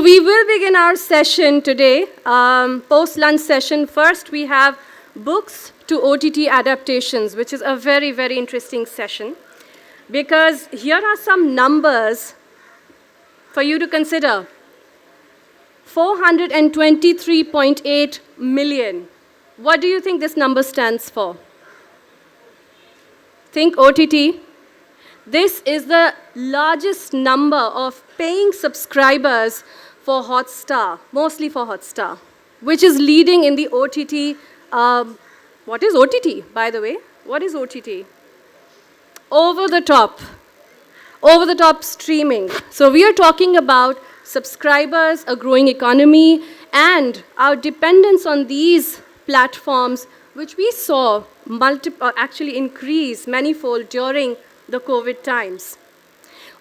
we will begin our session today, post-lunch session. First, we have books to OTT adaptations, which is a very, very interesting session. Because here are some numbers for you to consider. 423.8 million. What do you think this number stands for? Think OTT. This is the largest number of paying subscribers for Hotstar, mostly for Hotstar, which is leading in the OTT. What is OTT, by the way? What is OTT? Over the top streaming. So we are talking about subscribers, a growing economy, and our dependence on these platforms, which we saw actually increase manifold during the COVID times.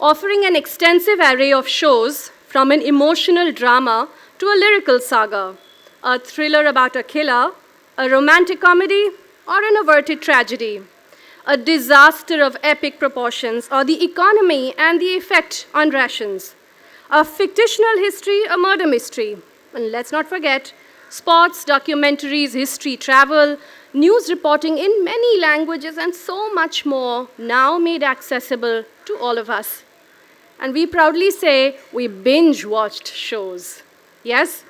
Offering an extensive array of shows, from an emotional drama to a lyrical saga, a thriller about a killer, a romantic comedy, or an averted tragedy, a disaster of epic proportions, or the economy and the effect on rations, a fictional history, a murder mystery, and let's not forget sports, documentaries, history, travel, news reporting in many languages, and so much more, now made accessible to all of us. And we proudly say we binge-watched shows. Yes?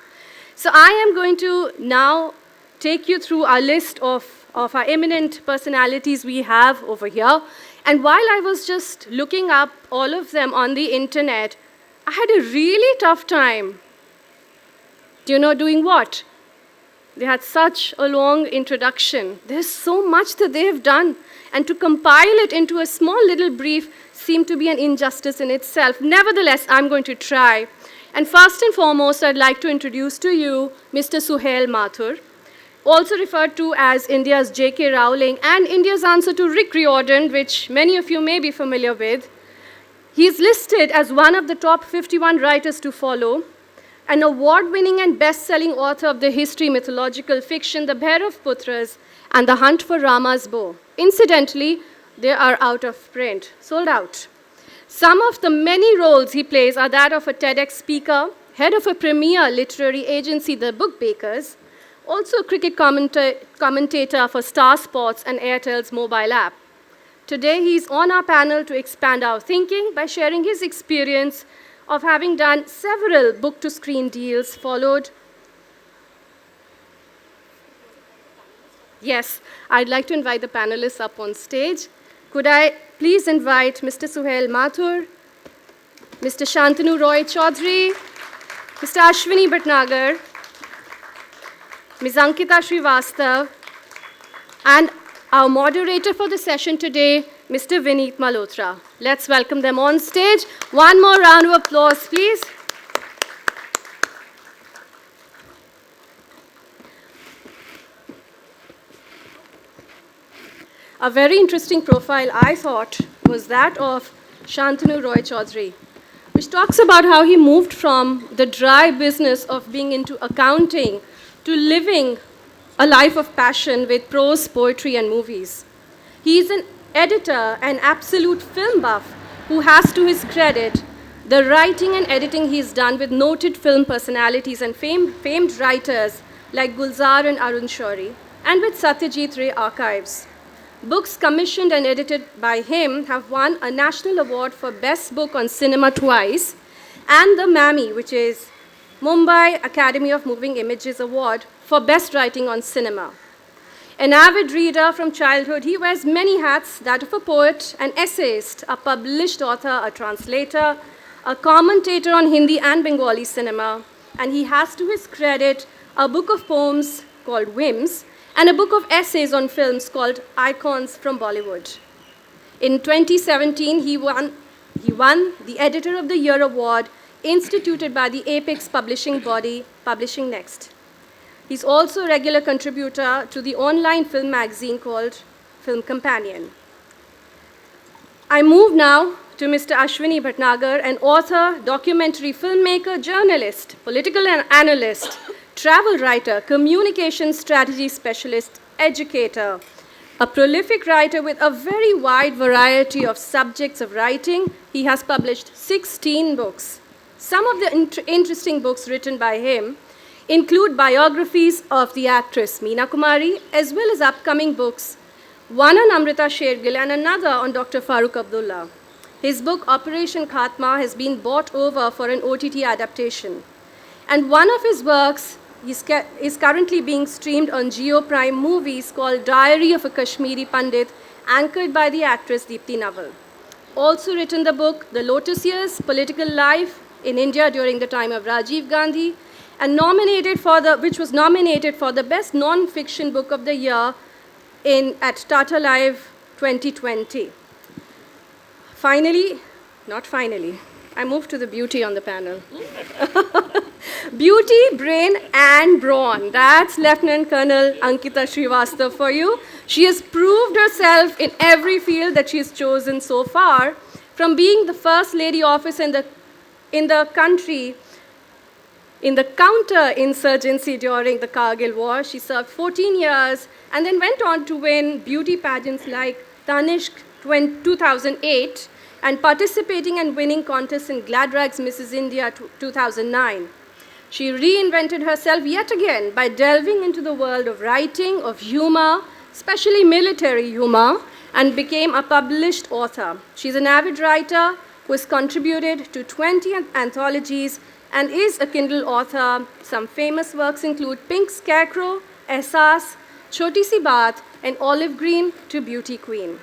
So I am going to now take you through our list of our eminent personalities we have over here. And while I was just looking up all of them on the internet, I had a really tough time. Do you know doing what? They had such a long introduction. There's so much that they have done. And to compile it into a small little brief seemed to be an injustice in itself. Nevertheless, I'm going to try. And first and foremost, I'd like to introduce to you Mr. Suhail Mathur, also referred to as India's J.K. Rowling and India's answer to Rick Riordan, which many of you may be familiar with. He's listed as one of the top 51 writers to follow, an award-winning and best-selling author of the history mythological fiction The Bear of Putras and The Hunt for Rama's Bow. Incidentally, they are out of print, sold out. Some of the many roles he plays are that of a TEDx speaker, head of a premier literary agency, The Book Bakers, also a cricket commentator for Star Sports and Airtel's mobile app. Today, he's on our panel to expand our thinking by sharing his experience of having done several book-to-screen deals, followed. Yes, I'd like to invite the panelists up on stage. Could I please invite Mr. Suhail Mathur, Mr. Shantanu Roy Chaudhary, Mr. Ashwini Bhatnagar, Ms. Ankita Srivastav, and our moderator for the session today, Mr. Vineet Malhotra. Let's welcome them on stage. One more round of applause, please. A very interesting profile, I thought, was that of Shantanu Roy Chaudhary, which talks about how he moved from the dry business of being into accounting to living a life of passion with prose, poetry, and movies. He is an editor and absolute film buff who has to his credit the writing and editing he's done with noted film personalities and famed writers like Gulzar and Arun Shourie, and with Satyajit Ray Archives. Books commissioned and edited by him have won a national award for Best Book on Cinema twice, and the MAMI, which is Mumbai Academy of Moving Images Award for Best Writing on Cinema. An avid reader from childhood, he wears many hats, that of a poet, an essayist, a published author, a translator, a commentator on Hindi and Bengali cinema, and he has to his credit a book of poems called Whims and a book of essays on films called Icons from Bollywood. In 2017, he won the Editor of the Year award instituted by the apex publishing body, Publishing Next. He's also a regular contributor to the online film magazine called Film Companion. I move now to Mr. Ashwini Bhatnagar, an author, documentary filmmaker, journalist, political analyst, travel writer, communication strategy specialist, educator, a prolific writer with a very wide variety of subjects of writing. He has published 16 books, Some of the interesting books written by him include biographies of the actress Meena Kumari, as well as upcoming books, one on Amrita Shergill and another on Dr. Farooq Abdullah. His book, Operation Khatma, has been bought over for an OTT adaptation. And one of his works is currently being streamed on Geo Prime Movies called Diary of a Kashmiri Pandit, anchored by the actress Deepti Naval. Also written the book, The Lotus Years, Political Life in India during the time of Rajiv Gandhi, and which was nominated for the Best Non-Fiction Book of the Year at Tata Live 2020. I moved to the beauty on the panel. Beauty, brain, and brawn. That's Lieutenant Colonel Ankita Srivastav for you. She has proved herself in every field that she has chosen so far, from being the first lady officer in the country in the counter-insurgency during the Kargil War. She served 14 years and then went on to win beauty pageants like Tanishq 2008 and participating and winning contests in Gladrag's Mrs. India 2009. She reinvented herself yet again by delving into the world of writing, of humor, especially military humor, and became a published author. She's an avid writer who has contributed to 20 anthologies and is a Kindle author. Some famous works include Pink Scarecrow, Ehsaas, Choti Si Baat, and Olive Green to Beauty Queen.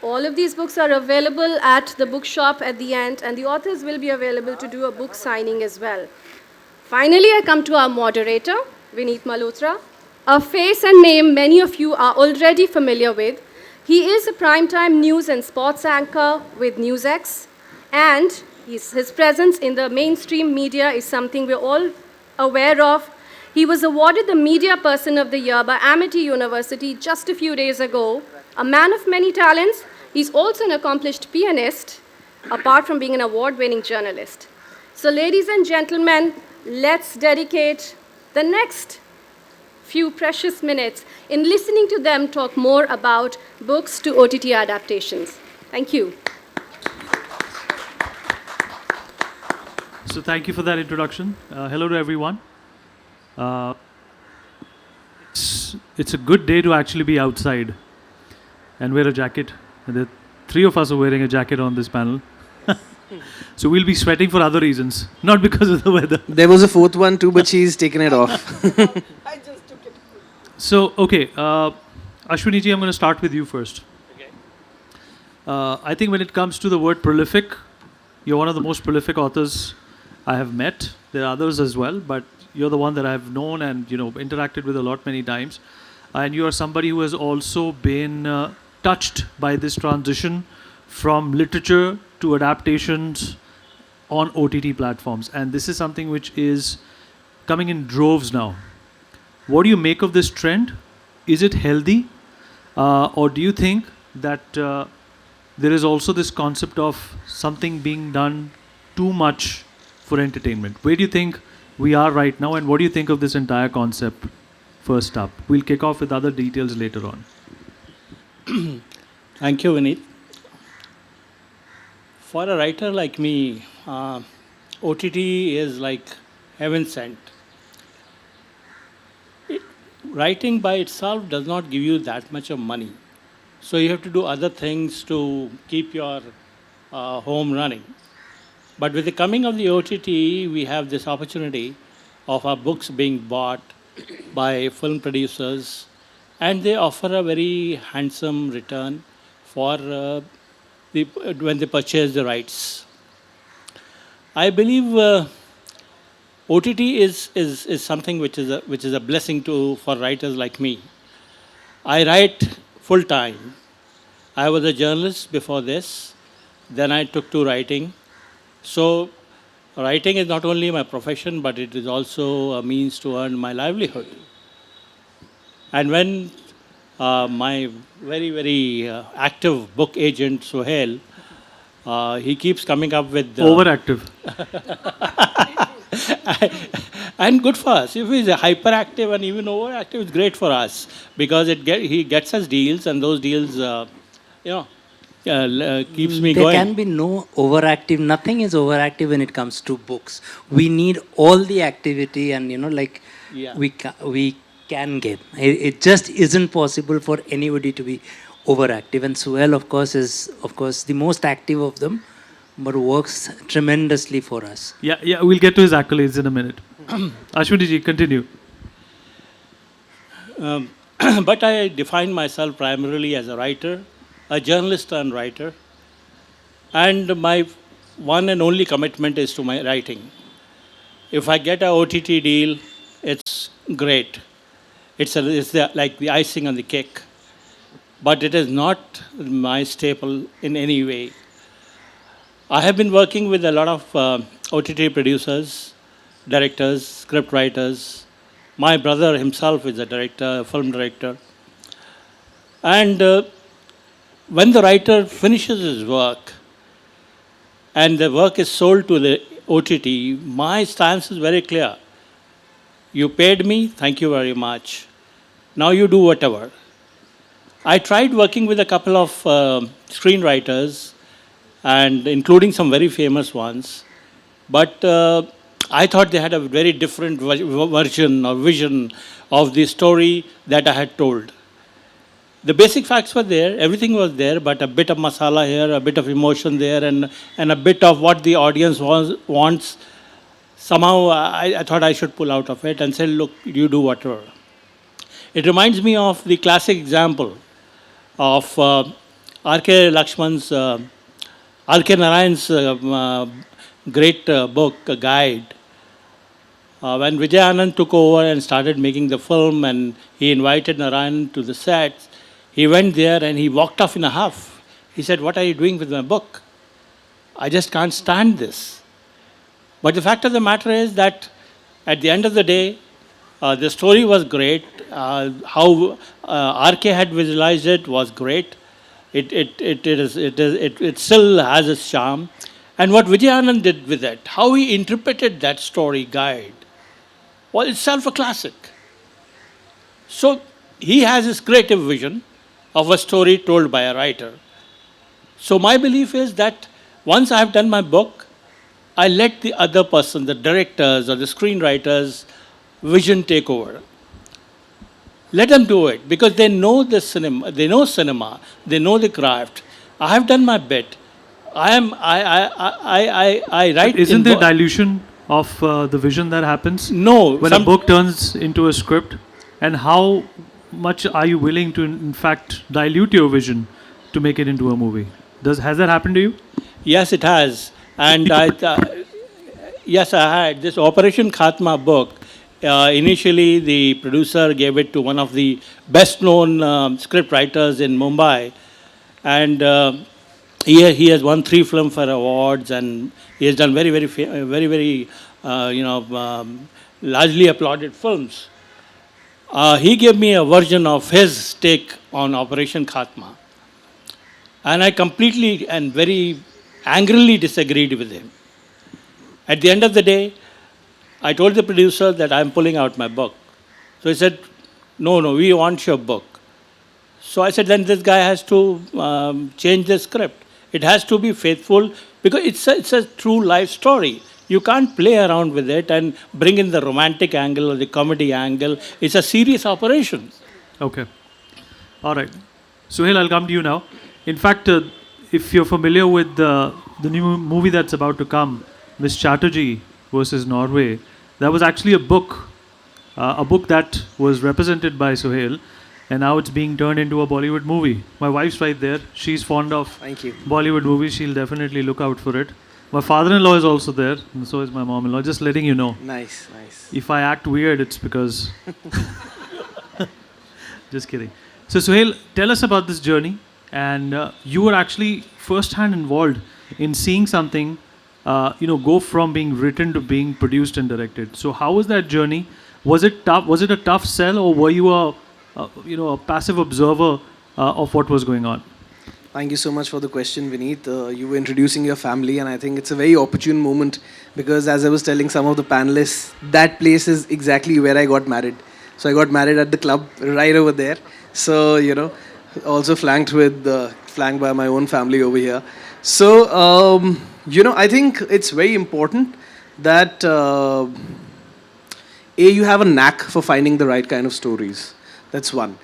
All of these books are available at the bookshop at the end, and the authors will be available to do a book signing as well. Finally, I come to our moderator, Vineet Malhotra, a face and name many of you are already familiar with. He is a primetime news and sports anchor with NewsX, and his presence in the mainstream media is something we're all aware of. He was awarded the Media Person of the Year by Amity University just a few days ago. A man of many talents, he's also an accomplished pianist, apart from being an award-winning journalist. So ladies and gentlemen, let's dedicate the next few precious minutes in listening to them talk more about books to OTT adaptations. Thank you. So thank you for that introduction. Hello to everyone. It's a good day to actually be outside and wear a jacket. And the three of us are wearing a jacket on this panel. So we'll be sweating for other reasons, not because of the weather. There was a fourth one too, but she's taken it off. I just took it. So, okay, Ashwini ji, I'm going to start with you first. Okay. I think when it comes to the word prolific, you're one of the most prolific authors I have met. There are others as well, but you're the one that I've known and interacted with a lot many times. And you are somebody who has also been touched by this transition from literature to adaptations on OTT platforms. And this is something which is coming in droves now. What do you make of this trend? Is it healthy? Or do you think that there is also this concept of something being done too much for entertainment? Where do you think we are right now, and what do you think of this entire concept first up? We'll kick off with other details later on. Thank you, Vineet. For a writer like me, OTT is like heaven sent. Writing by itself does not give you that much of money. So you have to do other things to keep your home running. But with the coming of the OTT, we have this opportunity of our books being bought by film producers, and they offer a very handsome return for when they purchase the rights. I believe OTT is something which is a blessing for writers like me. I write full time. I was a journalist before this. Then I took to writing. So writing is not only my profession, but it is also a means to earn my livelihood. And when my very, very active book agent, Sohail, he keeps coming up with... Overactive. And good for us. If he's hyperactive and even overactive, it's great for us because he gets us deals, and those deals, keeps me There going. can be no overactive. Nothing is overactive when it comes to books. We need all the activity, and like Yeah. we can get. It just isn't possible for anybody to be overactive. And Suel, of course, is the most active of them, but works tremendously for us. Yeah, we'll get to his accolades in a minute. Ashwini ji, continue. But I define myself primarily as a writer, a journalist and writer. And my one and only commitment is to my writing. If I get a OTT deal, it's great. Like the icing on the cake. But it is not my staple in any way. I have been working with a lot of OTT producers, directors, script writers. My brother himself is a director, a film director. And when the writer finishes his work and the work is sold to the OTT, my stance is very clear. You paid me, thank you very much. Now you do whatever. I tried working with a couple of screenwriters, and including some very famous ones, but I thought they had a very different version or vision of the story that I had told. The basic facts were there, everything was there, but a bit of masala here, a bit of emotion there, and a bit of what the audience wants. Somehow I thought I should pull out of it and say, look, you do whatever. It reminds me of the classic example of R.K. Lakshman's, R.K. Narayan's great book, Guide. When Vijay Anand took over and started making the film and he invited Narayan to the sets, he went there and he walked off in a huff. He said, what are you doing with my book? I just can't stand this. But the fact of the matter is that at the end of the day, the story was great. How RK had visualized it was great. It still has its charm. And what Vijay Anand did with it, how he interpreted that story Guide, was itself a classic. So he has his creative vision of a story told by a writer. So my belief is that once I have done my book, I let the other person, the directors or the screenwriters, vision take over. Let them do it because they know the cinema, they know the craft. I have done my bit. I write. Isn't there dilution of the vision that happens? No. When a book turns into a script, and how much are you willing to, in fact, dilute your vision to make it into a movie? Has that happened to you? Yes, it has. And yes, I had this Operation Khatma book. Initially, the producer gave it to one of the best-known script writers in Mumbai, and he has won 3 Filmfare Awards, and he has done very largely applauded films. He gave me a version of his take on Operation Khatma, and I completely and very angrily disagreed with him. At the end of the day, I told the producer that I'm pulling out my book. So he said, no, we want your book. So I said, then this guy has to change the script. It has to be faithful because it's a true life story. You can't play around with it and bring in the romantic angle or the comedy angle. It's a serious operation. Okay. All right. Suhail, I'll come to you now. In fact, if you're familiar with the new movie that's about to come, Miss Chatterjee versus Norway, that was actually a book that was represented by Suhail, and now it's being turned into a Bollywood movie. My wife's right there. She's fond of Thank you. Bollywood movies. She'll definitely look out for it. My father-in-law is also there, and so is my mom-in-law. Just letting you know. Nice. If I act weird, it's because... Just kidding. So Suhail, tell us about this journey. And you were actually first-hand involved in seeing something go from being written to being produced and directed. So how was that journey? Was it tough? Was it a tough sell, or were you a passive observer of what was going on? Thank you so much for the question, Vineet. You were introducing your family, and I think it's a very opportune moment because, as I was telling some of the panelists, that place is exactly where I got married. So I got married at the club right over there. So, Also flanked by my own family over here. So I think it's very important that you have a knack for finding the right kind of stories. That's one.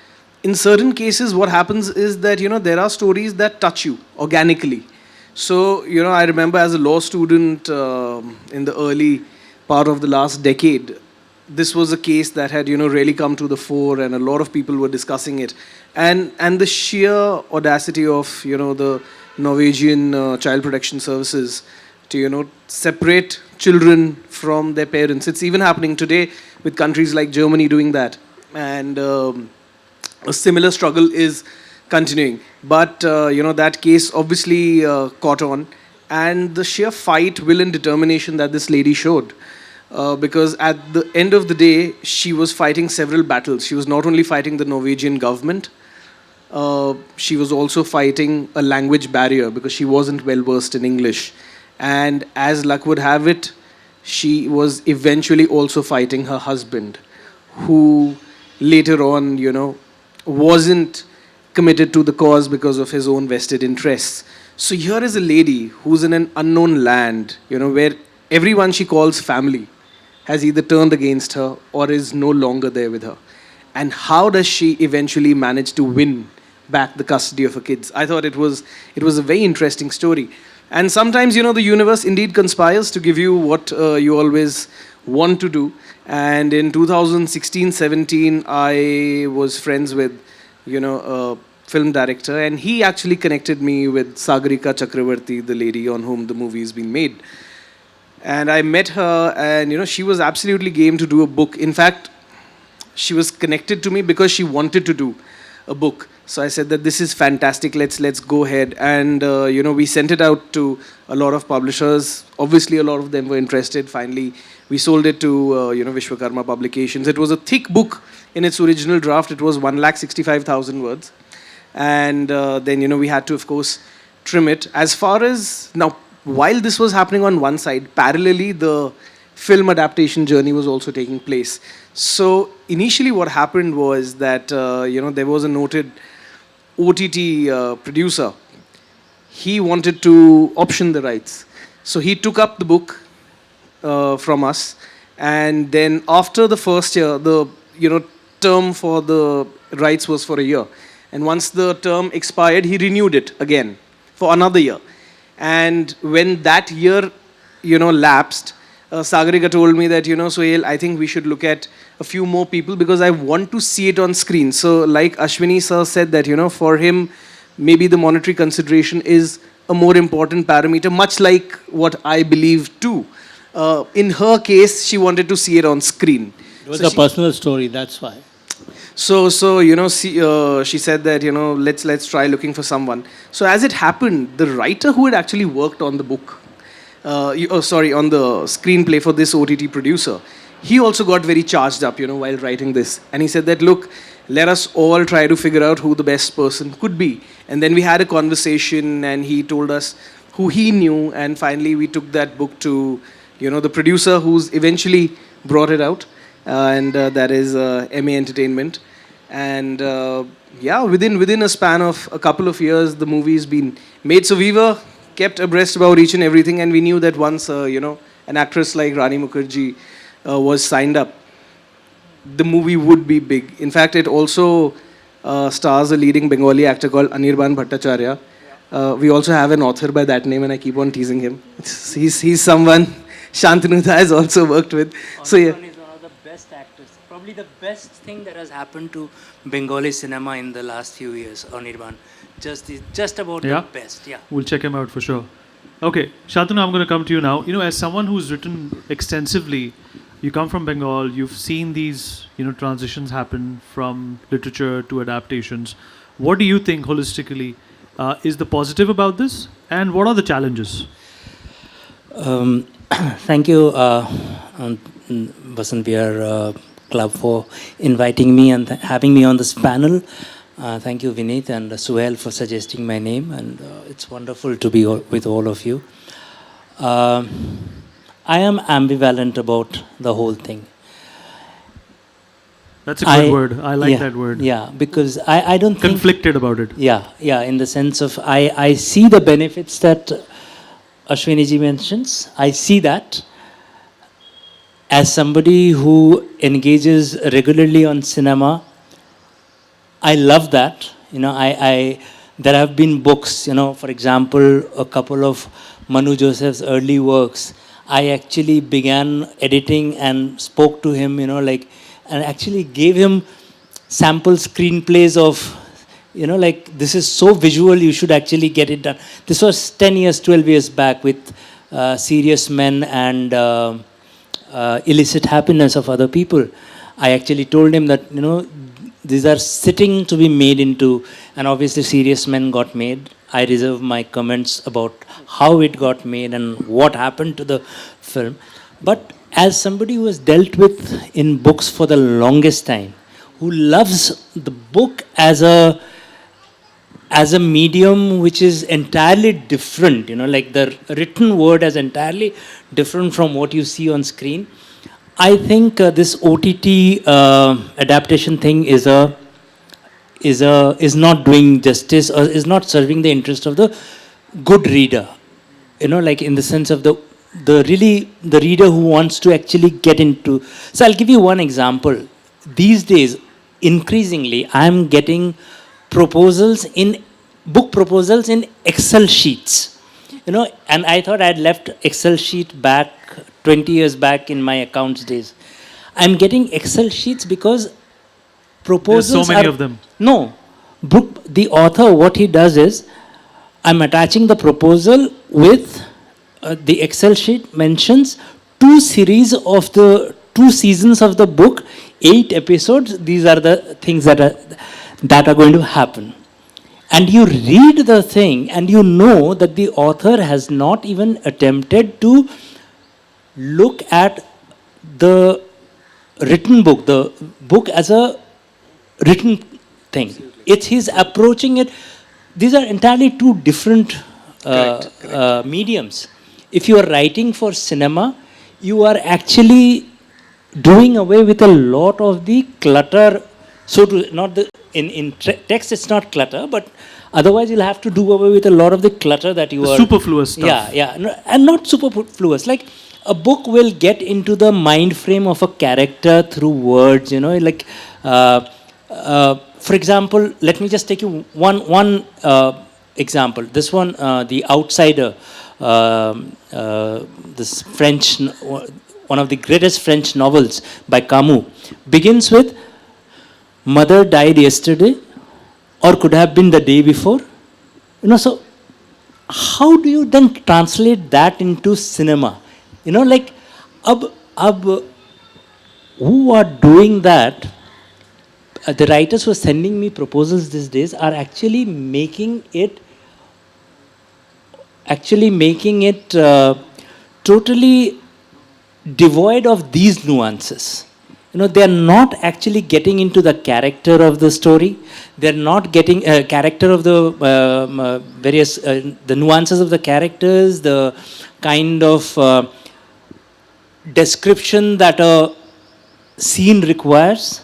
In certain cases, what happens is that there are stories that touch you organically. So I remember as a law student in the early part of the last decade, this was a case that had really come to the fore, and a lot of people were discussing it, and the sheer audacity of the Norwegian child protection services to separate children from their parents. It's even happening today with countries like Germany doing that, and a similar struggle is continuing. But that case obviously caught on, and the sheer fight, will, and determination that this lady showed. Because at the end of the day, she was fighting several battles. She was not only fighting the Norwegian government, she was also fighting a language barrier because she wasn't well versed in English. And as luck would have it, she was eventually also fighting her husband, who later on, wasn't committed to the cause because of his own vested interests. So here is a lady who's in an unknown land, where everyone she calls family has either turned against her or is no longer there with her. And how does she eventually manage to win back the custody of her kids? I thought it was a very interesting story. And sometimes, the universe indeed conspires to give you what you always want to do. And in 2016-17, I was friends with, a film director, and he actually connected me with Sagarika Chakravarti, the lady on whom the movie is being made. And I met her, and she was absolutely game to do a book. In fact, she was connected to me because she wanted to do a book. So I said that this is fantastic. Let's go ahead. And we sent it out to a lot of publishers. Obviously, a lot of them were interested. Finally, we sold it to Vishwakarma Publications. It was a thick book in its original draft. It was 165,000 words, and then we had to, of course, trim it. As far as now, while this was happening on one side, parallelly the film adaptation journey was also taking place. So initially what happened was that there was a noted OTT producer. He wanted to option the rights. So he took up the book from us, and then after the first year, the term for the rights was for a year. And once the term expired, he renewed it again for another year. And when that year, lapsed, Sagarika told me that, Sohail, I think we should look at a few more people because I want to see it on screen. So like Ashwini sir said that, for him, maybe the monetary consideration is a more important parameter, much like what I believe too. In her case, she wanted to see it on screen. It was a personal story, that's why. So she said that let's try looking for someone. So as it happened, the writer who had actually worked on the book, on the screenplay for this OTT producer, he also got very charged up, while writing this, and he said that, look, let us all try to figure out who the best person could be. And then we had a conversation, and he told us who he knew, and finally we took that book to the producer who's eventually brought it out. And that is MA Entertainment. And within a span of a couple of years, the movie's been made. So we were kept abreast about each and everything, and we knew that once an actress like Rani Mukherjee was signed up, the movie would be big. In fact, it also stars a leading Bengali actor called Anirban Bhattacharya. We also have an author by that name, and I keep on teasing him. He's someone Shantanu has also worked with. So yeah. Best actors. Probably the best thing that has happened to Bengali cinema in the last few years, Anirban. Just about the best, yeah. We'll check him out for sure. Okay, Shantanu, I'm going to come to you now. As someone who's written extensively, you come from Bengal, you've seen these, transitions happen from literature to adaptations. What do you think holistically is the positive about this, and what are the challenges? Thank you, Vasant Vihar Club, for inviting me and having me on this panel. Thank you, Vineet and Suhail, for suggesting my name, and it's wonderful to be with all of you. I am ambivalent about the whole thing. That's a good word. I like that word. Yeah, because I don't think... Conflicted about it. Yeah, in the sense of I see the benefits that Ashwini ji mentions. I see that. As somebody who engages regularly on cinema, I love that. There have been books, for example, a couple of Manu Joseph's early works. I actually began editing and spoke to him, and actually gave him sample screenplays of, this is so visual, you should actually get it done. This was 10 years, 12 years back with Serious Men and Illicit Happiness of Other People. I actually told him that, these are sitting to be made into, and obviously Serious Men got made. I reserve my comments about how it got made and what happened to the film. But as somebody who has dealt with in books for the longest time, who loves the book as a medium which is entirely different, like the written word is entirely different from what you see on screen. I think this OTT adaptation thing is not doing justice, or is not serving the interest of the good reader. Like in the sense of the reader who wants to actually get into. So I'll give you one example. These days, increasingly, I'm getting book proposals in Excel sheets. And I thought I'd left Excel sheet back 20 years back in my accounts days. I'm getting Excel sheets because proposals There's so many of them. No. The author, what he does is, I'm attaching the proposal with the Excel sheet mentions 2 seasons of the book, 8 episodes. These are the things that are going to happen. And you read the thing and you know that the author has not even attempted to look at the written book, the book as a written thing. It's his approaching it. These are entirely 2 different correct. Mediums. If you are writing for cinema, you are actually doing away with a lot of the clutter. In text it's not clutter, but otherwise you'll have to do away with a lot of the clutter that you are... Superfluous stuff. Yeah, and not superfluous. Like a book will get into the mind frame of a character through words, for example, let me just take you one example. This one, The Outsider, this French, one of the greatest French novels by Camus, begins with, mother died yesterday, or could have been the day before. So how do you then translate that into cinema? Who are doing that? The writers who are sending me proposals these days are actually making it totally devoid of these nuances. They are not actually getting into the character of the story. They are not getting character of the various the nuances of the characters, the kind of description that a scene requires.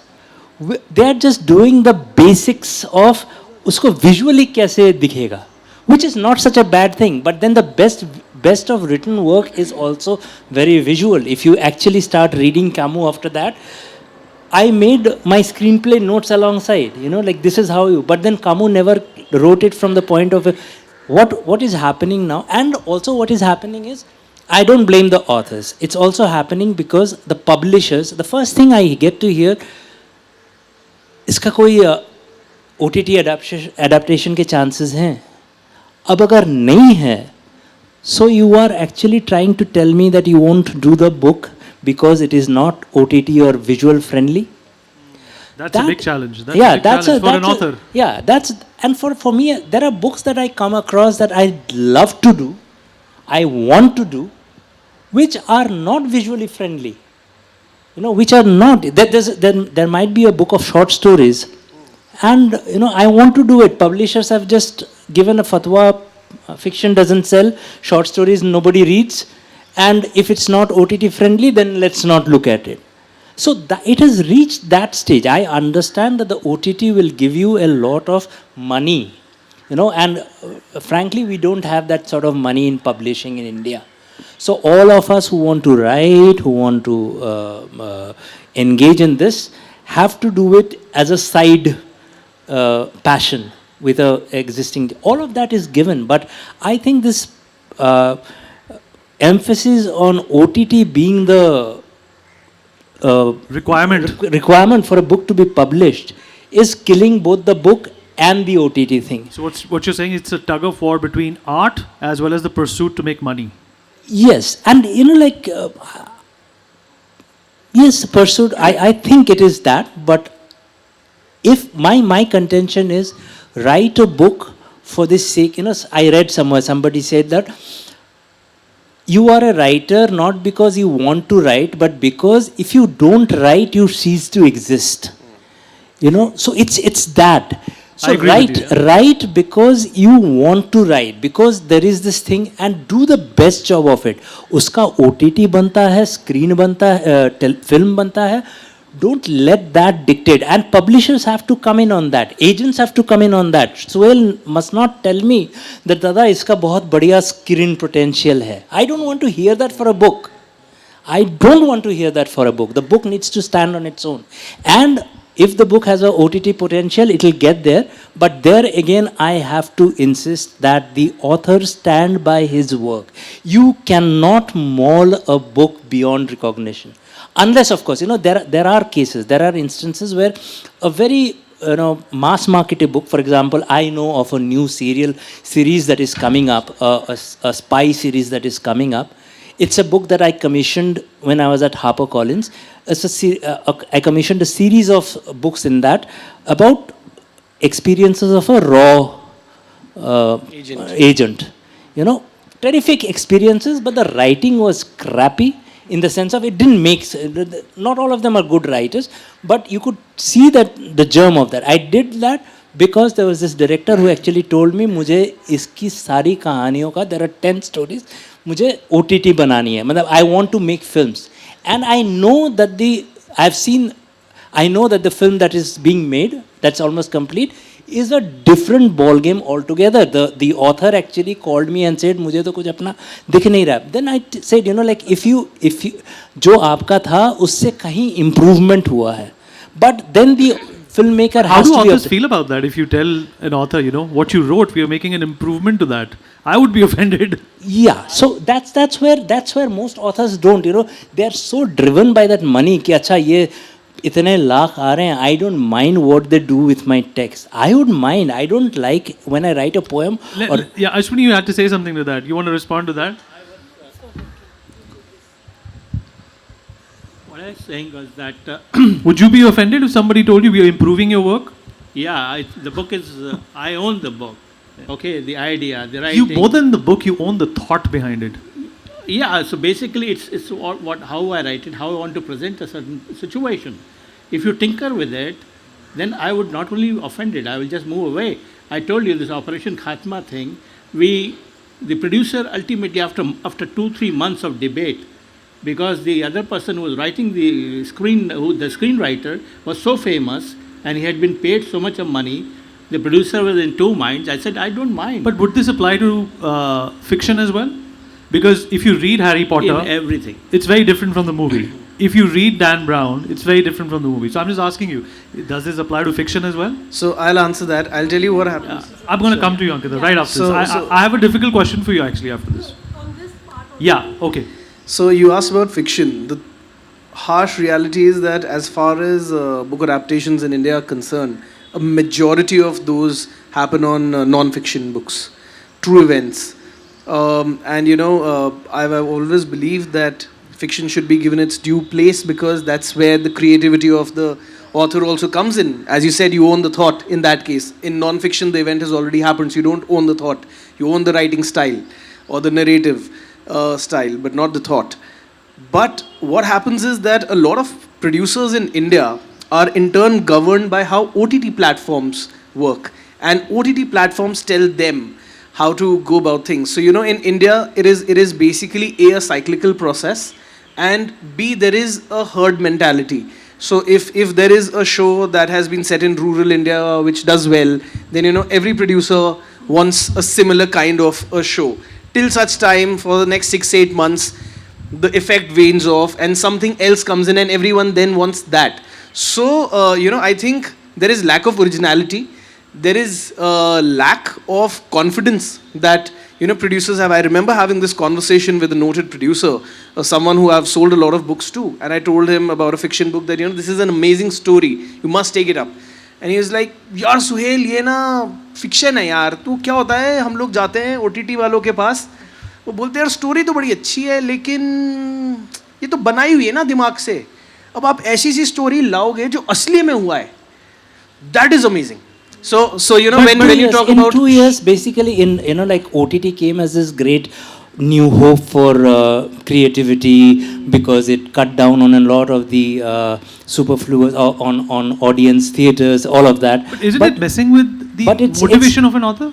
They are just doing the basics of usko visually kaise dikhega, which is not such a bad thing. But then the best of written work is also very visual. If you actually start reading Camus after that, I made my screenplay notes alongside, this is how you... But then Camus never wrote it from the point of what is happening now. And also what is happening is, I don't blame the authors. It's also happening because the publishers, the first thing I get to hear, इसका कोई OTT adaptation के chances हैं? अब अगर नहीं है, so you are actually trying to tell me that you won't do the book because it is not OTT or visual friendly? That's a big challenge. That's a big challenge for an author. And for me, there are books that I come across that I love to do, I want to do, which are not visually friendly. Which are not. There might be a book of short stories, and I want to do it. Publishers have just given a fatwa: fiction doesn't sell, short stories nobody reads, and if it's not OTT friendly, then let's not look at it. So that it has reached that stage. I understand that the OTT will give you a lot of money, and frankly, we don't have that sort of money in publishing in India. So all of us who want to write, who want to engage in this, have to do it as a side passion with a existing. All of that is given, but I think this emphasis on OTT being the requirement for a book to be published is killing both the book and the OTT thing. So what you're saying, it's a tug of war between art as well as the pursuit to make money. Yes, and yes, pursuit, I think it is that, but if my contention is write a book for the sake, I read somewhere, somebody said that you are a writer not because you want to write, but because if you don't write, you cease to exist. So it's that. So write because you want to write, because there is this thing, and do the best job of it. Uska OTT banta hai, screen banta hai, film banta hai. Don't let that dictate. And publishers have to come in on that. Agents have to come in on that. Suhail must not tell me that dada iska bahut badhiya screen potential hai. I don't want to hear that for a book. I don't want to hear that for a book. The book needs to stand on its own. And if the book has a OTT potential, it will get there. But there again, I have to insist that the author stand by his work. You cannot maul a book beyond recognition. Unless, of course, there are cases, there are instances where a very mass marketed book, for example, I know of a new series that is coming up, a spy series that is coming up. It's a book that I commissioned when I was at HarperCollins. I commissioned a series of books in that about experiences of a raw agent. Terrific experiences, but the writing was crappy. In the sense of it didn't make, not all of them are good writers, but you could see that the germ of that. I did that because there was this director who actually told me, मुझे इसकी सारी कहानियों का, there are 10 stories, मुझे OTT बनानी है. मतलब I want to make films, and I know that I know that the film that is being made, that's almost complete, is a different ball game altogether. The author actually called me and said, मुझे तो कुछ अपना दिख नहीं रहा. Then I said, if you जो आपका था उससे कहीं improvement हुआ है. But then the filmmaker has to be. How do authors feel about that? If you tell an author, what you wrote, we are making an improvement to that, I would be offended. Yeah, so that's where most authors don't. They are so driven by that money कि अच्छा ये इतने लाख आ रहे हैं, I don't mind what they do with my text. I would mind. I don't like when I write a poem. Yeah, Ashwini, you had to say something to that. You want to respond to that? What I was saying was that... would you be offended if somebody told you we are improving your work? Yeah, the book is... I own the book. Okay, the idea, the writing. You, more than the book, you own the thought behind it. Yeah, so basically it's how I write it, how I want to present a certain situation. If you tinker with it, then I would not only be offended, I will just move away. I told you this Operation Khatma thing, the producer ultimately after 2-3 months of debate, because the other person who was writing the screenwriter was so famous and he had been paid so much of money, the producer was in two minds. I said, I don't mind. But would this apply to fiction as well? Because if you read Harry Potter, in everything, it's very different from the movie. If you read Dan Brown, it's very different from the movie. So I'm just asking you, does this apply to fiction as well? So I'll answer that. I'll tell you what happens. I'm going to come to you, Ankita, right after this. I have a difficult question for you actually after this. On this part of Yeah, okay. So you asked about fiction. The harsh reality is that as far as book adaptations in India are concerned, a majority of those happen on non-fiction books, true events. I've always believed that fiction should be given its due place because that's where the creativity of the author also comes in. As you said, you own the thought in that case. In non-fiction, the event has already happened, so you don't own the thought. You own the writing style or the narrative style, but not the thought. But what happens is that a lot of producers in India are in turn governed by how OTT platforms work. And OTT platforms tell them how to go about things. So, in India, it is basically a cyclical process. and B, there is a herd mentality. So if there is a show that has been set in rural India which does well, then every producer wants a similar kind of a show. Till such time, for the next 6-8 months, the effect wanes off and something else comes in and everyone then wants that. So, I think there is lack of originality. There is lack of confidence that, producers have. I remember having this conversation with a noted producer, someone who I've sold a lot of books to. And I told him about a fiction book that, this is an amazing story. You must take it up. And he was like, यार सुहेल ये ना fiction है यार, तू क्या होता है हम लोग जाते हैं OTT वालों के पास, वो बोलते हैं यार स्टोरी तो बड़ी अच्छी है लेकिन ये तो बनाई हुई है ना दिमाग से, अब आप ऐसी सी स्टोरी लाओगे जो असली में हुआ है. That is amazing. So when you talk in about 2 years, basically, like OTT came as this great new hope for creativity because it cut down on a lot of the superfluous on audience theaters, all of that. But isn't it messing with the motivation of an author?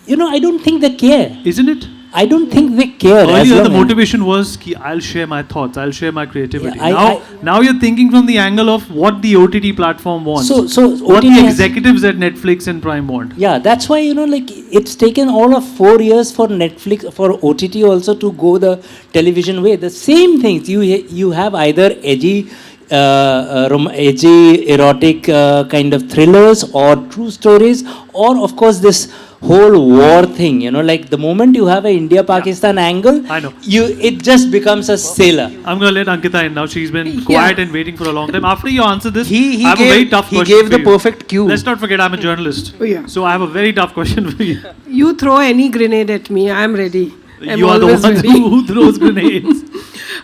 I don't think they care. Isn't it? I don't think they care. Earlier, the motivation was, ki, I'll share my thoughts, I'll share my creativity. Now you're thinking from the angle of what the OTT platform wants. So what OTT the executives at Netflix and Prime want. Yeah, that's why, it's taken all of 4 years for Netflix, for OTT also to go the television way. The same things. You have either edgy, erotic kind of thrillers or true stories, or of course this whole war thing, like the moment you have a India-Pakistan angle, I know. It just becomes a sailor. I'm going to let Ankita in now. She's been quiet and waiting for a long time. After you answer this, he I have a very tough question gave for the you. perfect cue. Let's not forget I'm a journalist. Oh, yeah. So I have a very tough question for you. You throw any grenade at me, I'm ready. You are the one who throws grenades.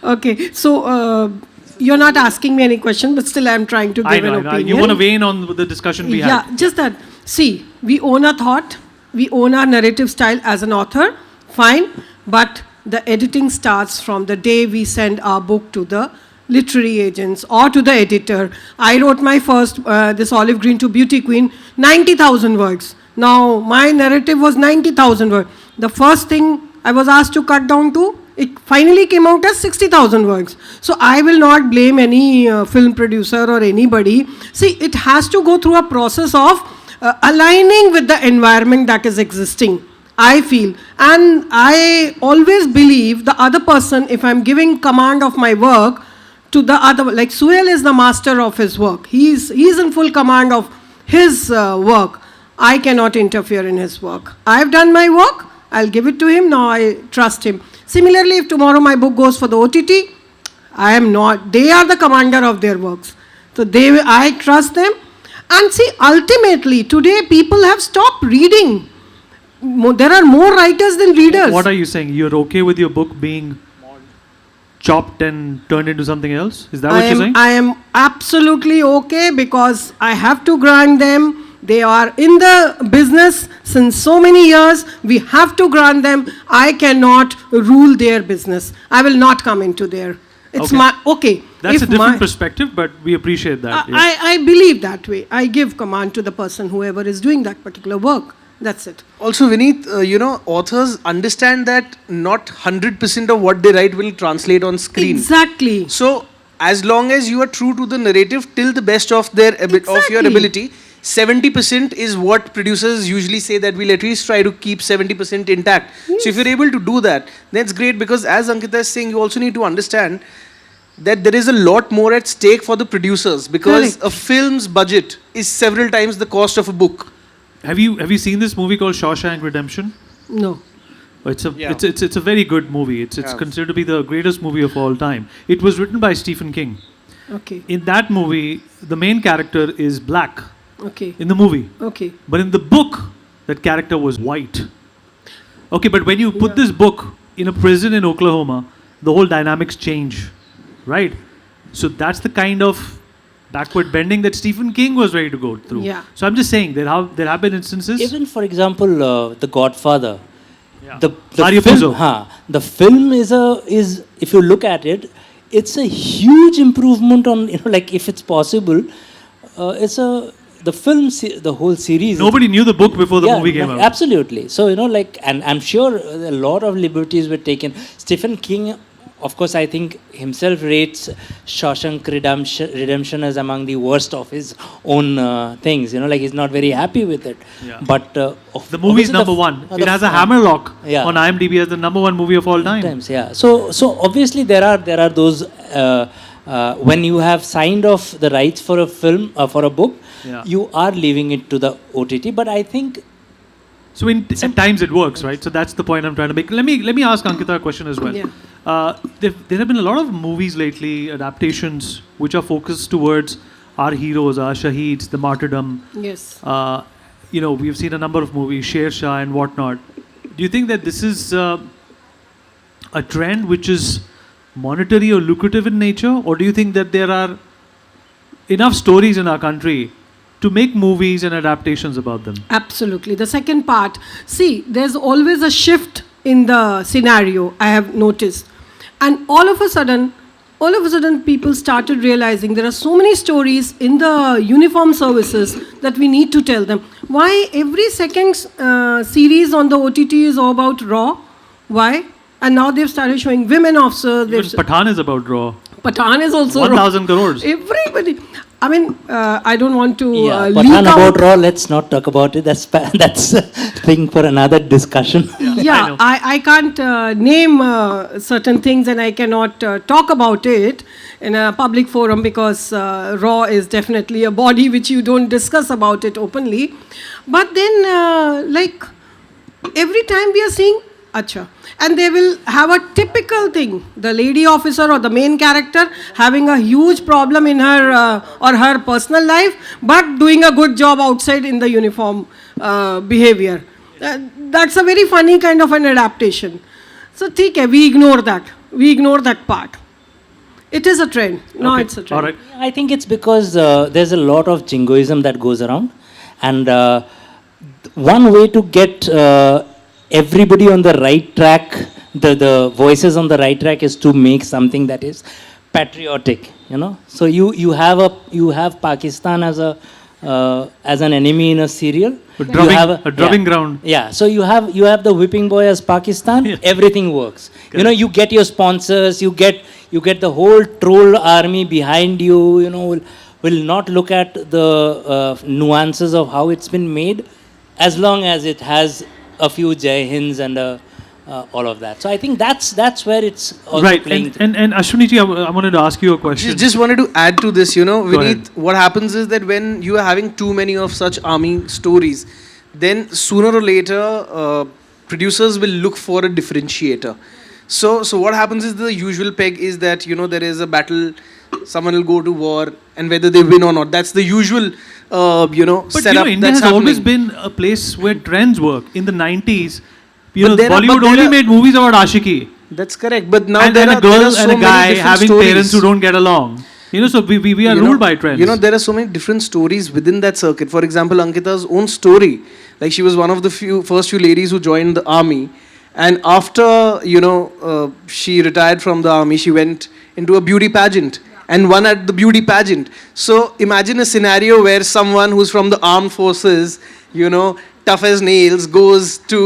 Okay, so you're not asking me any question, but still I'm trying to give an opinion. You want to weigh in on the discussion we had. Yeah, just that. See, we own a thought, we own our narrative style as an author, fine, but the editing starts from the day we send our book to the literary agents or to the editor. I wrote my first, this Olive Green to Beauty Queen, 90,000 words. Now, my narrative was 90,000 words. The first thing I was asked to cut down to, it finally came out as 60,000 words. So I will not blame any film producer or anybody. See, it has to go through a process of aligning with the environment that is existing, I feel. And I always believe the other person, if I'm giving command of my work to the other, like Suhail is the master of his work. He's in full command of his work. I cannot interfere in his work. I've done my work, I'll give it to him, now I trust him. Similarly, if tomorrow my book goes for the OTT, I am not, they are the commander of their works. So I trust them. And see, ultimately, today people have stopped reading. There are more writers than readers. What are you saying? You're okay with your book being chopped and turned into something else? Is that what you're saying? I am absolutely okay because I have to grant them. They are in the business since so many years. We have to grant them. I cannot rule their business. I will not come into their. It's okay. That's a different perspective, but we appreciate that. I believe that way. I give command to the person, whoever is doing that particular work. That's it. Also, Vineet, authors understand that not 100% of what they write will translate on screen. Exactly. So, as long as you are true to the narrative till the best of their of your ability, 70% is what producers usually say that we'll at least try to keep 70% intact. Yes. So if you're able to do that, that's great, because as Ankita is saying, you also need to understand that there is a lot more at stake for the producers, because a film's budget is several times the cost of a book. Have you seen this movie called Shawshank Redemption? No. It's a very good movie. It's considered to be the greatest movie of all time. It was written by Stephen King. Okay. In that movie, the main character is black. Okay. In the movie. Okay. But in the book, that character was white. Okay, but when you put this book in a prison in Oklahoma, the whole dynamics change, right? So that's the kind of backward bending that Stephen King was ready to go through. Yeah. So I'm just saying there have been instances. Even for example, The Godfather. Yeah. The film is if you look at it, it's a huge improvement on, like if it's possible, the whole series. Nobody knew the book before the movie came out. Absolutely. So, and I'm sure a lot of liberties were taken. Stephen King of course, I think himself rates Shawshank Redemption as among the worst of his own things. You know, like he's not very happy with it. Yeah. But The movie is number one. It has a hammerlock Yeah. on IMDb as the number one movie of all time. Times, yeah. So obviously there are those when you have signed off the rights for a film for a book, Yeah. you are leaving it to the OTT. But I think So at times it works, right? So that's the point I'm trying to make. Let me ask Ankita a question as well. Yeah. There have been a lot of movies lately, adaptations, which are focused towards our heroes, our shaheeds, the martyrdom. Yes. We've seen a number of movies, Sher Shah and whatnot. Do you think that this is a trend which is monetary or lucrative in nature, or do you think that there are enough stories in our country to make movies and adaptations about them? Absolutely. The second part, see, there's always a shift in the scenario, I have noticed. And all of a sudden, people started realizing there are so many stories in the uniform services that we need to tell them. Why every second series on the OTT is all about Raw? Why? And now they've started showing women officers. Even Pathan is about Raw. Pathan is also 1,000 crores. Everybody. I mean, I don't want to leak Pathan out. about Raw, let's not talk about it. That's a thing for another discussion. Yeah, I can't name certain things and I cannot talk about it in a public forum because Raw is definitely a body which you don't discuss about it openly. But then, like, every time we are seeing, acha, and they will have a typical thing, the lady officer or the main character having a huge problem in her or her personal life, but doing a good job outside in the uniform behavior. That's a very funny kind of an adaptation. So, we ignore that. We ignore that part. It is a trend. No, Okay. it's a trend. All right. I think it's because there's a lot of jingoism that goes around. And one way to get everybody on the right track, the voices on the right track, is to make something that is patriotic, you know. So you have Pakistan as an enemy in a serial. A You drubbing ground. Yeah, so you have the whipping boy as Pakistan. Yeah. Everything works. Correct. You know, you get your sponsors, you get the whole troll army behind you. You know, will not look at the nuances of how it's been made, as long as it has a few Jai Hinds and all of that. So I think that's where it's also Right. playing. And Ashwini ji, I wanted to ask you a question. Just wanted to add to this, Go Vineet, ahead. what happens is that when you are having too many of such army stories, then sooner or later, producers will look for a differentiator. So what happens is the usual peg is that, there is a battle, someone will go to war, and whether they win or not, that's the usual, But setup India that's has always happening. been a place where trends work. In the 90s, But there are- Bollywood but there only are- made movies about ashiki. That's correct. But now And there a are girl so and a many guy different having stories. parents who don't get along. So we are ruled by trends. There are so many different stories within that circuit. For example, Ankita's own story. Like, she was one of the first few ladies who joined the army. And after, she retired from the army, she went into a beauty pageant and won at the beauty pageant. So imagine a scenario where someone who's from the armed forces, tough as nails, goes to,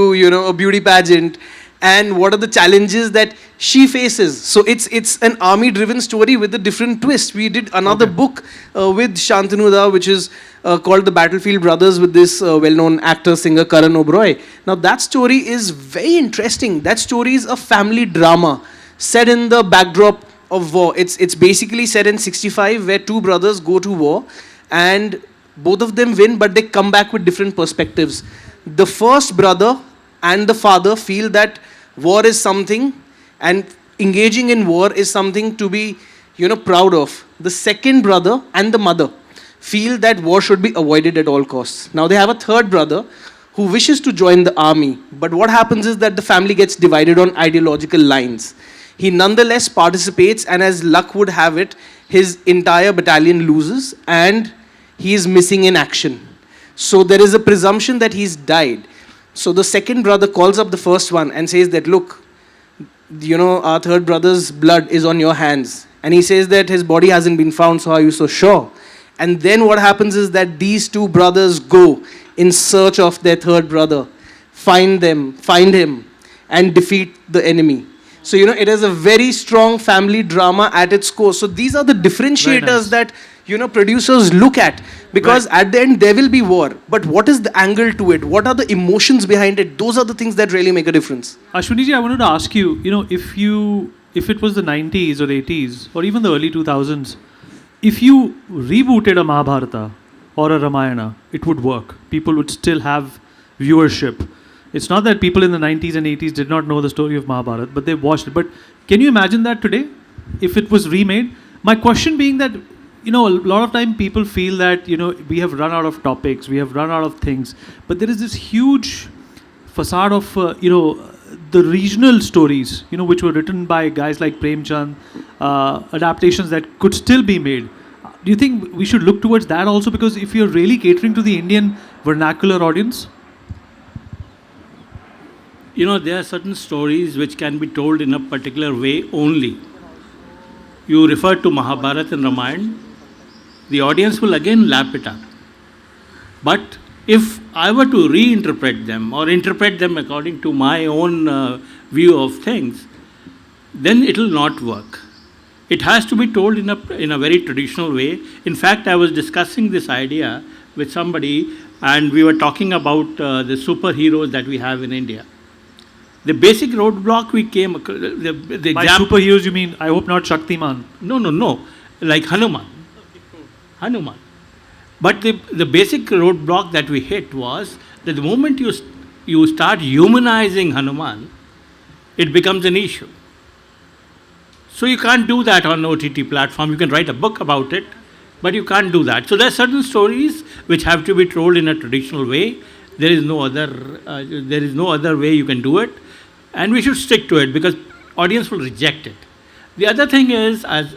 a beauty pageant, and what are the challenges that she faces. So it's an army-driven story with a different twist. We did another book with Shantanu Da, which is called The Battlefield Brothers, with this well-known actor, singer Karan Oberoi. Now that story is very interesting. That story is a family drama set in the backdrop of war. It's basically set in 65, where two brothers go to war and both of them win, but they come back with different perspectives. The first brother and the father feel that war is something, and engaging in war is something to be, proud of. The second brother and the mother feel that war should be avoided at all costs. Now they have a third brother who wishes to join the army, but what happens is that the family gets divided on ideological lines. He nonetheless participates, and as luck would have it, his entire battalion loses and he is missing in action. So there is a presumption that he's died. So the second brother calls up the first one and says that, look, our third brother's blood is on your hands. And he says that his body hasn't been found, so are you so sure? And then what happens is that these two brothers go in search of their third brother, find him, and defeat the enemy. So, it is a very strong family drama at its core. So these are the differentiators nice. that, producers look at. Because at the end, there will be war. But what is the angle to it? What are the emotions behind it? Those are the things that really make a difference. Ashwini ji, I wanted to ask you, if it was the 90s or 80s or even the early 2000s, if you rebooted a Mahabharata or a Ramayana, it would work. People would still have viewership. It's not that people in the 90s and 80s did not know the story of Mahabharata, but they watched it. But can you imagine that today, if it was remade? My question being that, a lot of time people feel that, we have run out of topics, we have run out of things. But there is this huge facade of, the regional stories, which were written by guys like Prem Chand, adaptations that could still be made. Do you think we should look towards that also? Because if you're really catering to the Indian vernacular audience? There are certain stories which can be told in a particular way only. You refer to Mahabharata and Ramayana, the audience will again lap it up. But if I were to reinterpret them or interpret them according to my own view of things, then it will not work. It has to be told in a very traditional way. In fact, I was discussing this idea with somebody, and we were talking about the superheroes that we have in India. The basic roadblock we came across... By superheroes, you mean, I hope not Shaktiman? No. Like Hanuman. Hanuman. But the basic roadblock that we hit was that the moment you start humanizing Hanuman, it becomes an issue. So you can't do that on OTT platform. You can write a book about it, but you can't do that. So there are certain stories which have to be told in a traditional way. There is no other way you can do it, and we should stick to it because audience will reject it. The other thing is, as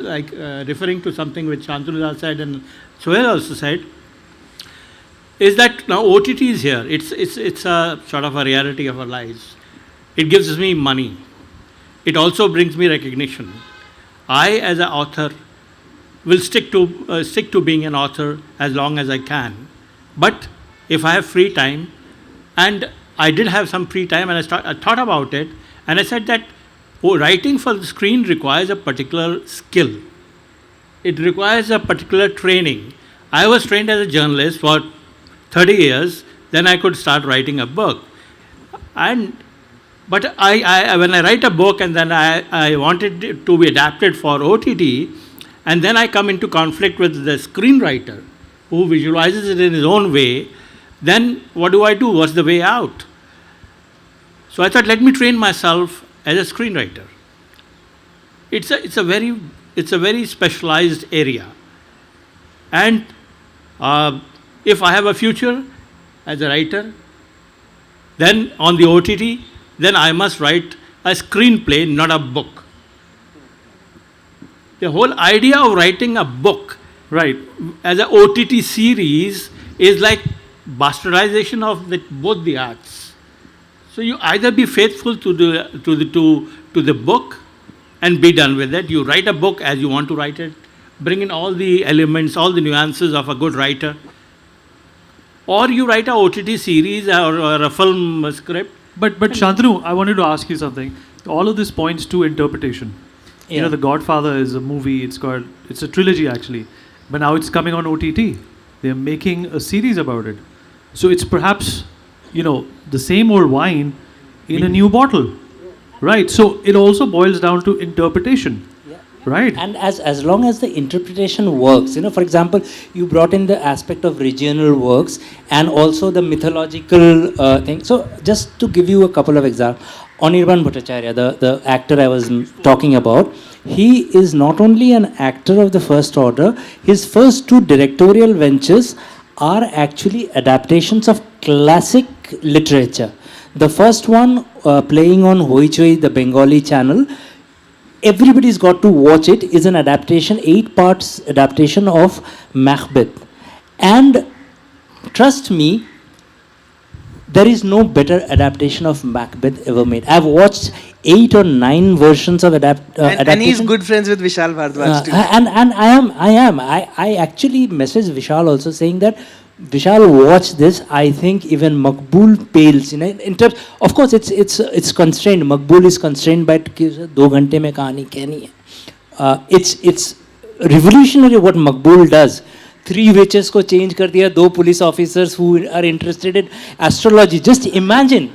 referring to something which Shantanu said and Sohail also said, is that now OTT is here. It's a sort of a reality of our lives. It gives me money. It also brings me recognition. I, as an author, will stick to being an author as long as I can. But if I have free time, and I did have some free time, and I thought about it, and I said that writing for the screen requires a particular skill. It requires a particular training. I was trained as a journalist for 30 years, then I could start writing a book. But when I write a book and then I wanted it to be adapted for OTT, and then I come into conflict with the screenwriter who visualizes it in his own way, then what do I do? What's the way out? So I thought, let me train myself as a screenwriter. It's a very specialized area. And if I have a future as a writer, then on the OTT, then I must write a screenplay, not a book. The whole idea of writing a book, right, as an OTT series is like bastardization of both the arts. So you either be faithful to the book and be done with it. You write a book as you want to write it, bring in all the elements, all the nuances of a good writer, or you write a OTT series or a film script. But Shantanu, I wanted to ask you something. All of this points to interpretation. Yeah. The Godfather is a movie. It's a trilogy actually, but now it's coming on OTT. They're making a series about it. So it's perhaps, the same old wine in a new bottle, right? So it also boils down to interpretation, right? And as long as the interpretation works, for example, you brought in the aspect of regional works and also the mythological thing. So just to give you a couple of examples, Anirban Bhattacharya, the actor I was talking about, he is not only an actor of the first order, his first two directorial ventures are actually adaptations of classic literature. The first one playing on Hoichoi, the Bengali channel, everybody's got to watch it, is an adaptation, 8 parts adaptation of Macbeth. And trust me, there is no better adaptation of Macbeth ever made. I've watched 8 or 9 versions of adaptation. And he's good friends with Vishal Bhardwaj too. And I am. I actually messaged Vishal also saying that Vishal, watch this. I think even Maqbool pales. In terms, of course, it's constrained. Maqbool is constrained by 2 घंटे में कहानी कहनी है. It's revolutionary what Maqbool does. 3 witches को change कर दिया, 2 police officers who are interested in astrology. Just imagine,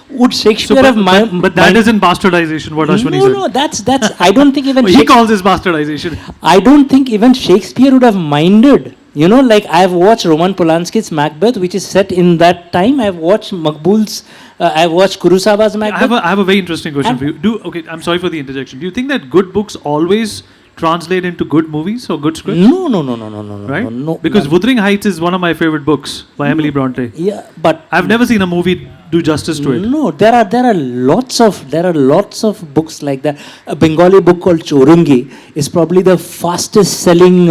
would Shakespeare have but that isn't bastardization, what Ashwani said. No, that's. I don't think even He calls this bastardization. I don't think even Shakespeare would have minded. Like I've watched Roman Polanski's Macbeth, which is set in that time. I've watched Maqbool's. I've watched Kurosawa's Macbeth. I have a very interesting question for you. Okay, I'm sorry for the interjection. Do you think that good books always translate into good movies or good scripts? No. Right? No, Because Wuthering Heights is one of my favorite books by Emily Bronte. Yeah, but I've never seen a movie do justice to it. No, there are lots of books like that. A Bengali book called Chorungi is probably the fastest selling,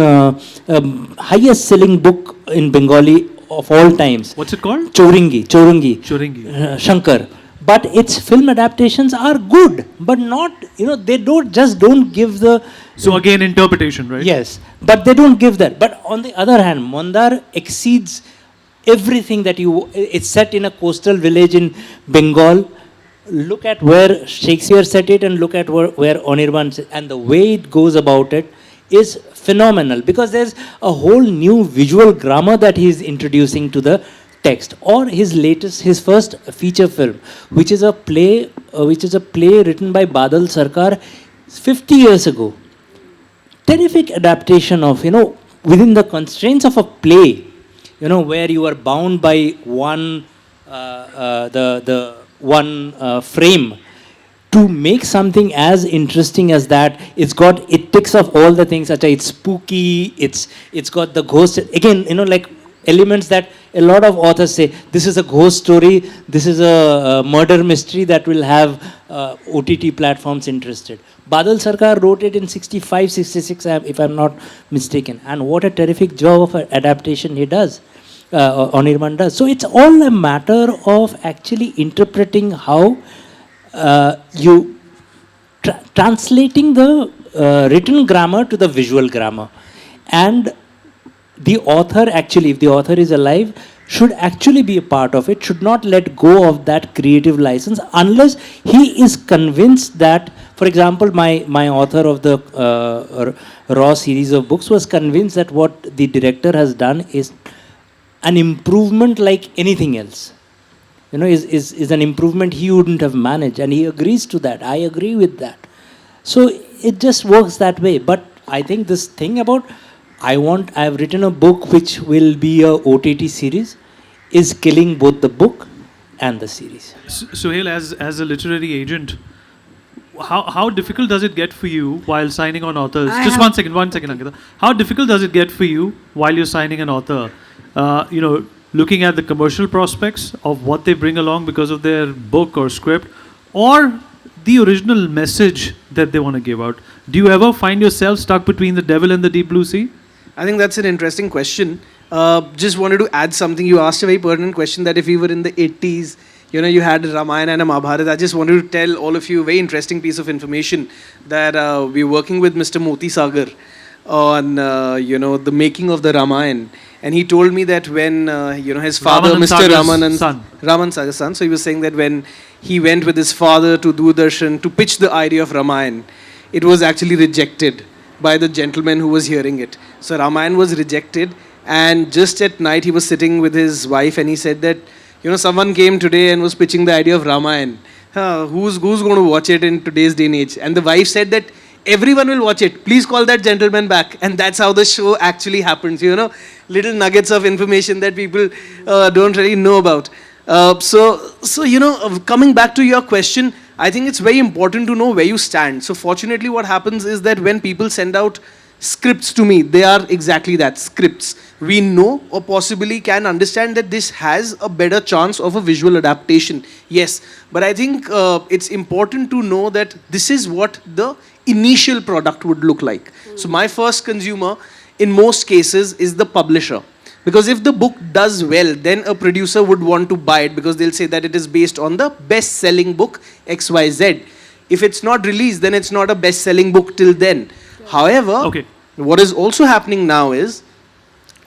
highest selling book in Bengali of all times. What's it called? Chorungi. Shankar. But its film adaptations are good, but not, they don't give the... So again, interpretation, right? Yes, but they don't give that. But on the other hand, Mondar exceeds everything that it's set in a coastal village in Bengal. Look at where Shakespeare set it and look at where Anirban set, and the way it goes about it is phenomenal, because there's a whole new visual grammar that he's introducing to the text. Or his first feature film, which is a play written by Badal Sarkar 50 years ago. Terrific adaptation of, within the constraints of a play, where you are bound by one frame, to make something as interesting as that. It ticks off all the things. It's spooky. It's got the ghost. Again, like elements that a lot of authors say, this is a ghost story, this is a murder mystery that will have OTT platforms interested. Badal Sarkar wrote it in 65, 66, if I'm not mistaken. And what a terrific job of adaptation he does, Anirban does. So it's all a matter of actually interpreting how you translating the written grammar to the visual grammar. And the author, actually, if the author is alive, should actually be a part of it, should not let go of that creative license unless he is convinced that, for example, my author of the Raw series of books was convinced that what the director has done is an improvement like anything else. Is an improvement he wouldn't have managed, and he agrees to that. I agree with that. So it just works that way. But I think this thing about I've written a book which will be a OTT series is killing both the book and the series. Suhail, as a literary agent, how difficult does it get for you while signing on authors? Just one second, Ankita. How difficult does it get for you while you're signing an author? Looking at the commercial prospects of what they bring along because of their book or script, or the original message that they want to give out. Do you ever find yourself stuck between the devil and the deep blue sea? I think that's an interesting question. Just wanted to add something. You asked a very pertinent question that if we were in the 80s, you had Ramayana and a Mahabharata. I just wanted to tell all of you a very interesting piece of information that we're working with Mr. Moti Sagar on, the making of the Ramayana. And he told me that when, his father, Mr. Raman Sagar's son, so he was saying that when he went with his father to Doordarshan to pitch the idea of Ramayana, it was actually rejected by the gentleman who was hearing it. So Ramayana was rejected, and just at night he was sitting with his wife and he said that, someone came today and was pitching the idea of Ramayana. Who's going to watch it in today's day and age? And the wife said that everyone will watch it. Please call that gentleman back. And that's how the show actually happens, little nuggets of information that people don't really know about. Coming back to your question, I think it's very important to know where you stand. So fortunately what happens is that when people send out scripts to me, they are exactly that, scripts. We know or possibly can understand that this has a better chance of a visual adaptation. Yes, but I think it's important to know that this is what the initial product would look like. So my first consumer in most cases is the publisher. Because if the book does well, then a producer would want to buy it because they'll say that it is based on the best-selling book XYZ. If it's not released, then it's not a best-selling book till then. However, what is also happening now is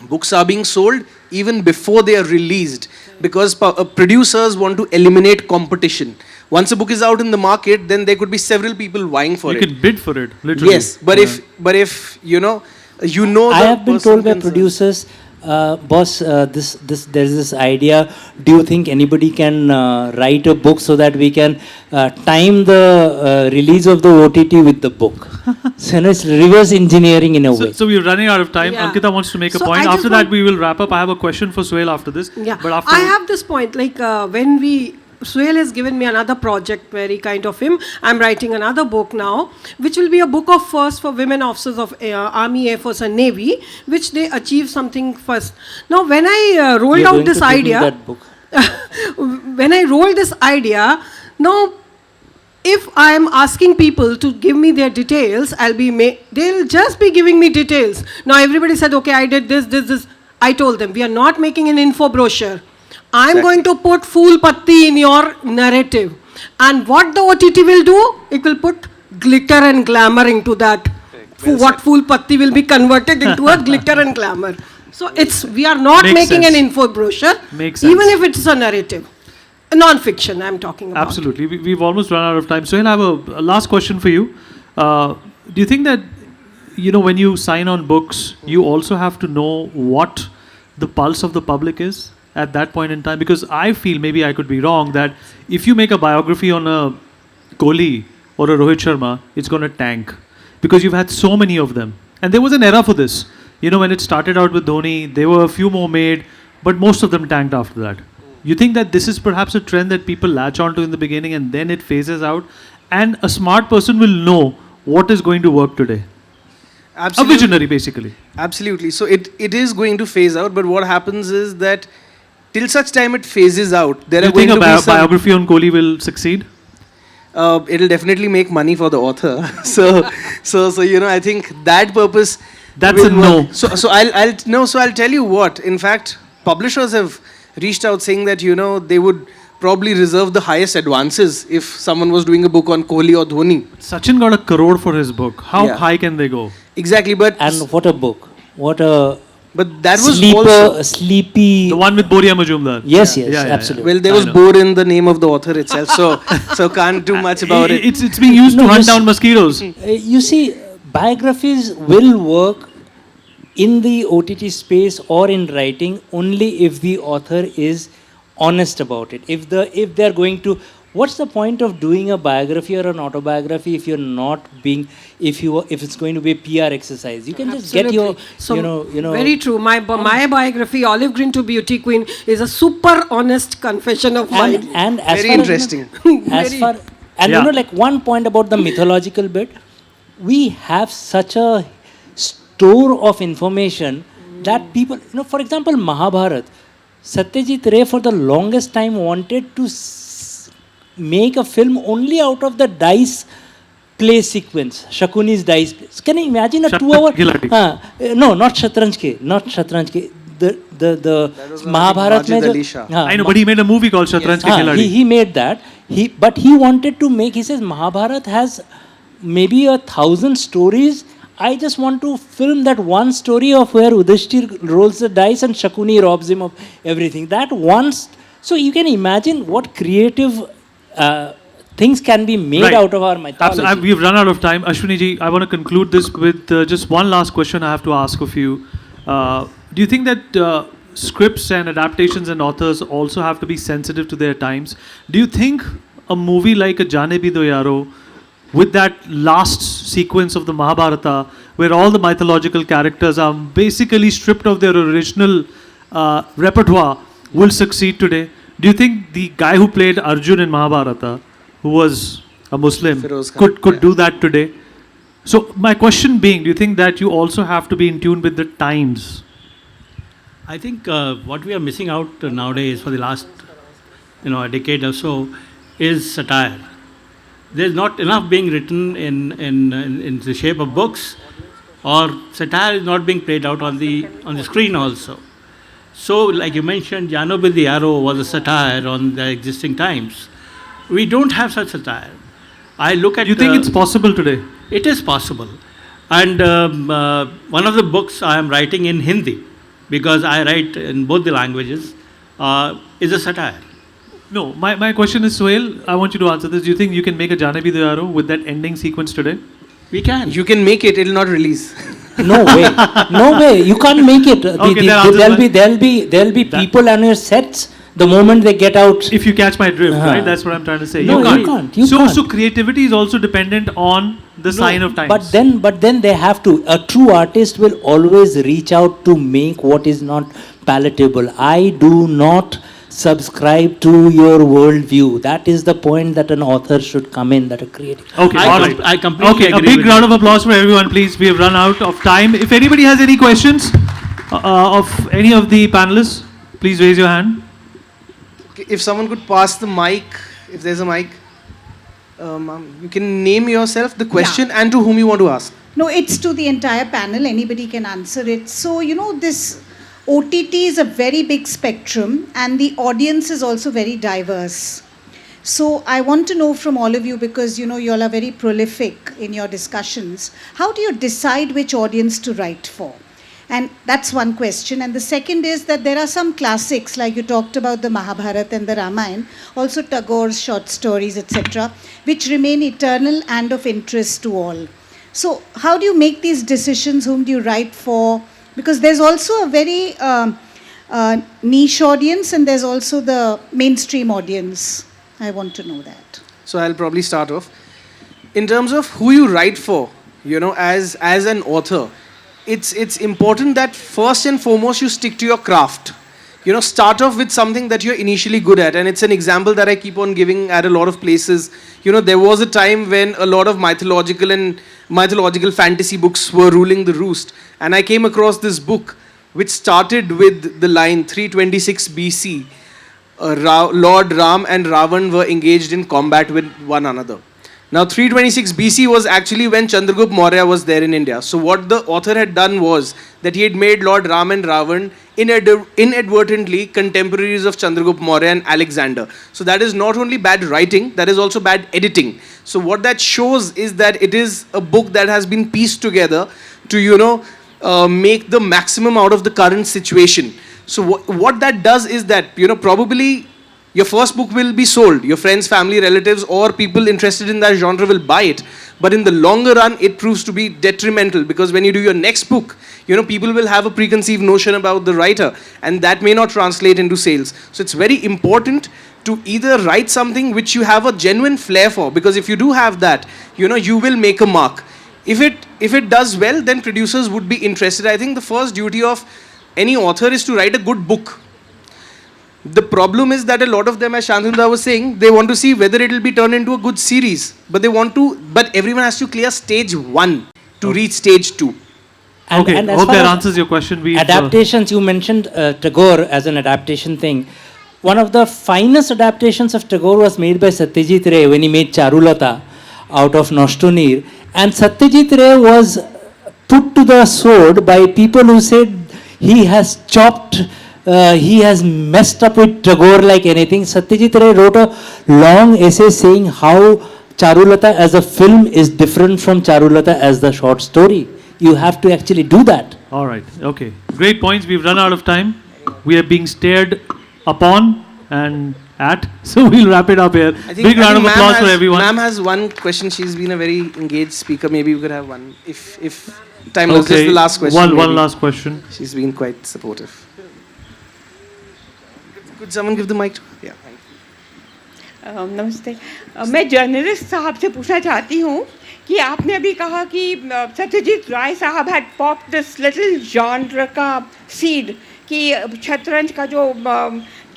books are being sold even before they are released, because producers want to eliminate competition. Once a book is out in the market, then there could be several people vying for You it. can bid for it, literally. Yes, but if you know I the have been person told by concerned. producers, boss, there's this idea. Do you think anybody can write a book so that we can time the release of the OTT with the book? So it's reverse engineering in a way. So we're running out of time. Yeah. Ankita wants to make a So point. I just After that, want- we will wrap up. I have a question for Suhail after this. Yeah, But after I have this point. Like when Suhail has given me another project, very kind of him. I'm writing another book now, which will be a book of first for women officers of Army, Air Force, and Navy, which they achieve something first. Now, when I rolled You're out going this to give me idea, that book. when I rolled this idea, now if I am asking people to give me their details, they'll just be giving me details. Now everybody said, okay, I did this. I told them, we are not making an info brochure. I'm going to put Fool Patti in your narrative. And what the OTT will do, it will put glitter and glamour into that. What Fool Patti will be converted into a glitter and glamour. So we are not Makes making sense. an info brochure, Makes even sense. if it's a narrative. Non-fiction I'm talking about. Absolutely. We've almost run out of time. Suhail, I have a last question for you. Do you think that, when you sign on books, you also have to know what the pulse of the public is at that point in time? Because I feel, maybe I could be wrong, that if you make a biography on a Kohli or a Rohit Sharma, it's going to tank. Because you've had so many of them. And there was an era for this. When it started out with Dhoni, there were a few more made, but most of them tanked after that. You think that this is perhaps a trend that people latch onto in the beginning and then it phases out? And a smart person will know what is going to work today. Absolutely. A visionary, basically. Absolutely. So it is going to phase out, but what happens is that till such time it phases out, there Do are you think going a to be some. biography on Kohli will succeed? It'll definitely make money for the author. so I think that purpose. That's will a no. work. So I'll tell you what. In fact, publishers have reached out saying that they would probably reserve the highest advances if someone was doing a book on Kohli or Dhoni. Sachin got 1 crore for his book. How Yeah. high can they go? Exactly, but And what a book. What a that was also. sleepy. The one with Boria Majumdar. Yes, Yeah, yeah. absolutely. Well, there I was know. bore in the name of the author itself, so can't do much about it. It's being used to No, hunt yes. down mosquitoes. You see, biographies will work in the OTT space or in writing only if the author is honest about it. If they're going to, what's the point of doing a biography or an autobiography if you're not being, if it's going to be a PR exercise? You can just get your, Absolutely. you know. Very true. My biography, Olive Green to Beauty Queen, is a super honest confession of mine. And as Very far interesting. Yeah. like one point about the mythological bit, we have such a store of information that people, for example, Mahabharat, Satyajit Ray for the longest time wanted to make a film only out of the dice play sequence, Shakuni's dice play. Can you imagine a Shatranj 2 hour? Khiladi. No, not Shatranj ke. The Mahabharat mein Majid jo- Ali Shah. I know, but he made a movie called Shatranj Ke Khiladi. he made that. But he wanted to make, he says, Mahabharat has maybe 1,000 stories. I just want to film that one story of where Udhishthir rolls the dice and Shakuni robs him of everything. That once, so you can imagine what creative things can be made Right. out of our mythology. Absolutely. We've run out of time. Ashwini ji, I want to conclude this with just one last question I have to ask of you. Do you think that scripts and adaptations and authors also have to be sensitive to their times? Do you think a movie like a Jaane Bhi Do Yaro, with that last sequence of the Mahabharata, where all the mythological characters are basically stripped of their original repertoire, will succeed today? Do you think the guy who played Arjun in Mahabharata, who was a Muslim, Feroz Khan, could do that today? So my question being, do you think that you also have to be in tune with the times? I think what we are missing out nowadays for the last, a decade or so, is satire. There's not enough being written in the shape of books, or satire is not being played out on the screen also. So, like you mentioned, Jano Bil the Arrow was a satire on the existing times. We don't have such satire. I look at. You think it's possible today? It is possible, and one of the books I am writing in Hindi. because I write in both the languages, is a satire. No, my question is, Sohail, I want you to answer this. Do you think you can make a Jane Bhi Diyaro with that ending sequence today? We can. You can make it, it'll not release. No way. No way. You can't make it. Okay, that answers There'll be people on your sets the moment they get out. If you catch my drift, right? That's what I'm trying to say. No, you can't. You can't. So creativity is also dependent on the sign of times. But then they have to. A true artist will always reach out to make what is not palatable. I do not subscribe to your worldview. That is the point that an author should come in, that a creative. Okay, all right. I completely Okay, a agree big with round you. of applause for everyone, please. We have run out of time. If anybody has any questions of any of the panelists, please raise your hand. If someone could pass the mic, if there's a mic, you can name yourself, the question, and to whom you want to ask. No, it's to the entire panel. Anybody can answer it. So, this OTT is a very big spectrum and the audience is also very diverse. So, I want to know from all of you, because, you all are very prolific in your discussions, how do you decide which audience to write for? And that's one question. And the second is that there are some classics, like you talked about the Mahabharata and the Ramayana, also Tagore's short stories, etc., which remain eternal and of interest to all. So how do you make these decisions? Whom do you write for? Because there's also a very niche audience and there's also the mainstream audience. I want to know that. So I'll probably start off. In terms of who you write for, as an author, it's important that first and foremost you stick to your craft. Start off with something that you're initially good at. And it's an example that I keep on giving at a lot of places. There was a time when a lot of mythological fantasy books were ruling the roost. And I came across this book which started with the line 326 BC. Lord Ram and Ravan were engaged in combat with one another. Now 326 BC was actually when Chandragupta Maurya was there in India. So what the author had done was that he had made Lord Ram and Ravan inadvertently contemporaries of Chandragupta Maurya and Alexander. So that is not only bad writing, that is also bad editing. So what that shows is that it is a book that has been pieced together to, make the maximum out of the current situation. So what that does is that, probably your first book will be sold. Your friends, family, relatives, or people interested in that genre will buy it. But in the longer run, it proves to be detrimental, because when you do your next book, people will have a preconceived notion about the writer, and that may not translate into sales. So it's very important to either write something which you have a genuine flair for, because if you do have that, you will make a mark. If it does well, then producers would be interested. I think the first duty of any author is to write a good book. The problem is that a lot of them, as Shantanu was saying, they want to see whether it will be turned into a good series. But everyone has to clear stage 1 to reach stage 2. Okay, And as hope far that as answers your question. Adaptations, you mentioned Tagore as an adaptation thing. One of the finest adaptations of Tagore was made by Satyajit Ray when he made Charulata out of Noshtonir. And Satyajit Ray was put to the sword by people who said he has he has messed up with Tagore like anything. Satyajit Ray wrote a long essay saying how Charulata as a film is different from Charulata as the short story. You have to actually do that. All right. Okay. Great points. We've run out of time. We are being stared upon and at. So we'll wrap it up here. Big round of applause for everyone. Ma'am has one question. She's been a very engaged speaker. Maybe we could have one. If time allows, this is the last question. One last question. She's been quite supportive. Could someone give the mic to her? Yeah. नमस्ते मैं journalist साहब से पूछना चाहती हूँ कि आपने अभी कहा कि सत्यजीत राय साहब had pop this little genre का सीड कि शतरंज का जो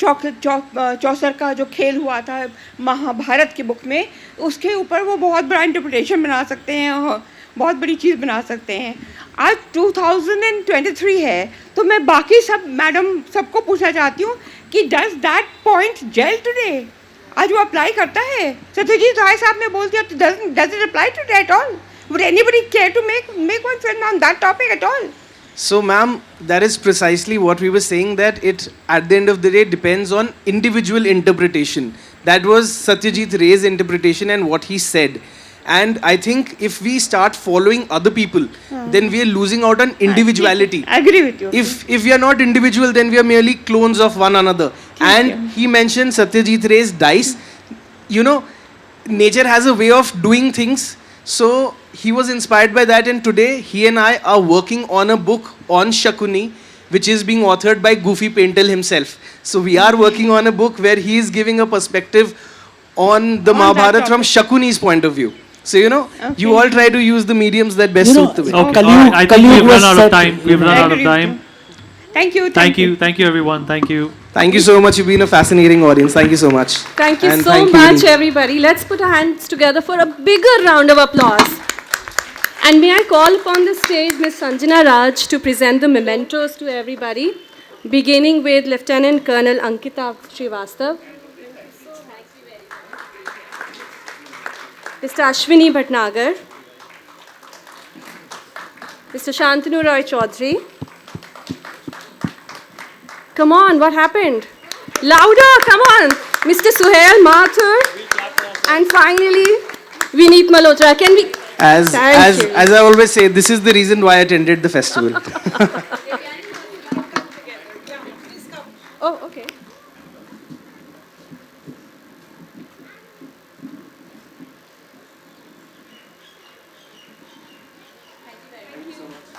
चौसर का जो खेल हुआ था महाभारत की बुक में, उसके ऊपर वो बहुत बड़ा इंटरप्रिटेशन बना सकते हैं, बहुत बड़ी चीज़ बना सकते हैं. आज 2023 है, तो मैं बाकी सब मैडम सबको पूछना चाहती हूँ कि does that point gel today? आज वो अप्लाई करता है? सत्यजीत राय साहब ने बोल दिया, तो does it apply today at all? Would anybody care to make one film on that topic at all? So, ma'am, that is precisely what we were saying, that it, at the end of the day, depends on individual interpretation. That was Satyajit Ray's interpretation and what he said. And I think if we start following other people, then we are losing out on individuality. I agree with you. If we are not individual, then we are merely clones of one another. And he mentioned Satyajit Ray's dice. You know, nature has a way of doing things. So he was inspired by that, and today he and I are working on a book on Shakuni, which is being authored by Goofy Paintel himself. So we are working on a book where he is giving a perspective on the Mahabharata from Shakuni's point of view. So, you know, you all try to use the mediums that best suit the way. Okay, I think we've run out of time. We've run out of time. Thank you. Thank you, everyone. Thank you. Thank you so much. You've been a fascinating audience. Thank you so much. Thank you And so thank you, much, Vinny. everybody. Let's put our hands together for a bigger round of applause. And may I call upon the stage Ms. Sanjana Raj to present the mementos to everybody, beginning with Lieutenant Colonel Ankita Srivastav, Mr. Ashwini Bhatnagar, Mr. Shantanu Roy Chaudhary. Come on, what happened? Louder, come on. Mr. Suhail Mathur. And finally, Vineet Malhotra. Can we... As Thank you. I always say, this is the reason why I attended the festival. Oh, okay.